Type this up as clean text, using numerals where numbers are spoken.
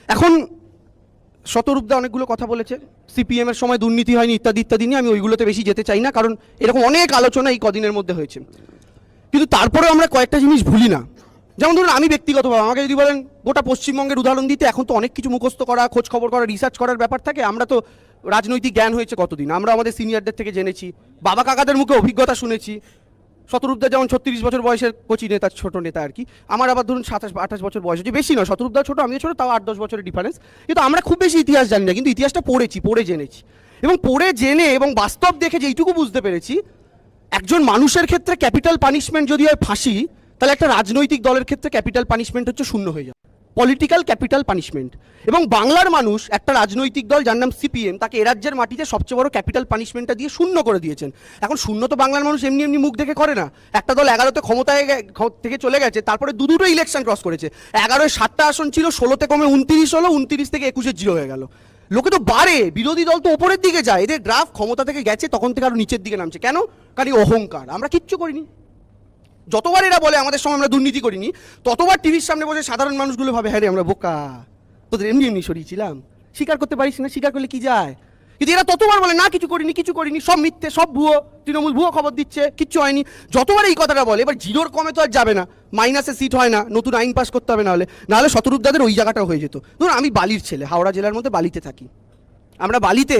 এখন শতরূপদা অনেকগুলো কথা বলেছে, সিপিএম এর সময় দুর্নীতি হয়নি ইত্যাদি ইত্যাদি নিয়ে, আমি ওইগুলোতে বেশি যেতে চাই না, কারণ এরকম অনেক আলোচনা এই কদিনের মধ্যে হয়েছে। কিন্তু তারপরেও আমরা কয়েকটা জিনিস ভুলি না। যেমন ধরুন, আমি ব্যক্তিগতভাবে আমাকে যদি বলেন গোটা পশ্চিমবঙ্গের উদাহরণ দিতে, এখন তো অনেক কিছু মুখস্থ করা, খোঁজ খবর করা, রিসার্চ করার ব্যাপার থাকে। আমরা তো রাজনৈতিক জ্ঞান হয়েছে কতদিন, আমরা আমাদের সিনিয়রদের থেকে জেনেছি, বাবা কাকাদের মুখে অভিজ্ঞতা শুনেছি। শতরূপদা যেমন 36 বছর বয়সের কোচি নেতা, ছোট নেতা আর কি। আমার আবার ধরুন 27-28 বছর বয়স হচ্ছে, বেশি নয়, শতরূপদা ছোট, আমিও ছোট, তাও 8-10 বছরের ডিফারেন্স। কিন্তু আমরা খুব বেশি ইতিহাস জানি না, কিন্তু ইতিহাসটা পড়েছি, পড়ে জেনেছি। এবং পড়ে জেনে এবং বাস্তব দেখে যেইটুকু বুঝতে পেরেছি, একজন মানুষের ক্ষেত্রে ক্যাপিটাল পানিশমেন্ট যদি হয় ফাঁসি, তাহলে একটা রাজনৈতিক দলের ক্ষেত্রে ক্যাপিটাল পানিশমেন্ট হচ্ছে শূন্য হয়ে যায়, পলিটিক্যাল ক্যাপিটাল পানিশমেন্ট। এবং বাংলার মানুষ একটা রাজনৈতিক দল যার নাম সিপিএম, তাকে এ রাজ্যের মাটিতে সবচেয়ে বড় ক্যাপিটাল পানিশমেন্টটা দিয়ে শূন্য করে দিয়েছেন। এখন শূন্য তো বাংলার মানুষ এমনি এমনি মুখ দেখে করে না। একটা দল 11তে ক্ষমতায় থেকে চলে গেছে, তারপরে দুটো ইলেকশন ক্রস করেছে। 11-এ 7টা আসন ছিল, 16তে কমে 29 হলো, 29 থেকে 21-এ 0 হয়ে গেল। লোকে তো বাড়ে, বিরোধী দল তো ওপরের দিকে যায়। এদের গ্রাফ ক্ষমতা থেকে গেছে, তখন থেকে আরো নিচের দিকে নামছে। কেন? কারণ অহংকার। আমরা কিচ্ছু করিনি। যতবার এরা বলে আমাদের সময় আমরা দুর্নীতি করিনি, ততবার টিভির সামনে বসে সাধারণ মানুষগুলো ভাবে, হ্যাঁ রে আমরা বোকা, তোদের এমনি এমনি সরিয়েছিলাম। স্বীকার করতে পারিস না, স্বীকার করলে কি যায়? কিন্তু এরা ততবার বলে না কিছু করিনি, কিছু করিনি, সব মিথ্যে, সব ভুয়ো, তৃণমূল ভুয়ো খবর দিচ্ছে, কিচ্ছু হয়নি। যতবার এই কথাটা বলে, এবার জিরোর কমে তো আর যাবে না, মাইনাসে সিট হয় না, নতুন আইন পাস করতে হবে, নাহলে শতরূপদাদের ওই জায়গাটা হয়ে যেত। ধরুন আমি বালির ছেলে, হাওড়া জেলার মধ্যে বালিতে থাকি। আমরা বালিতে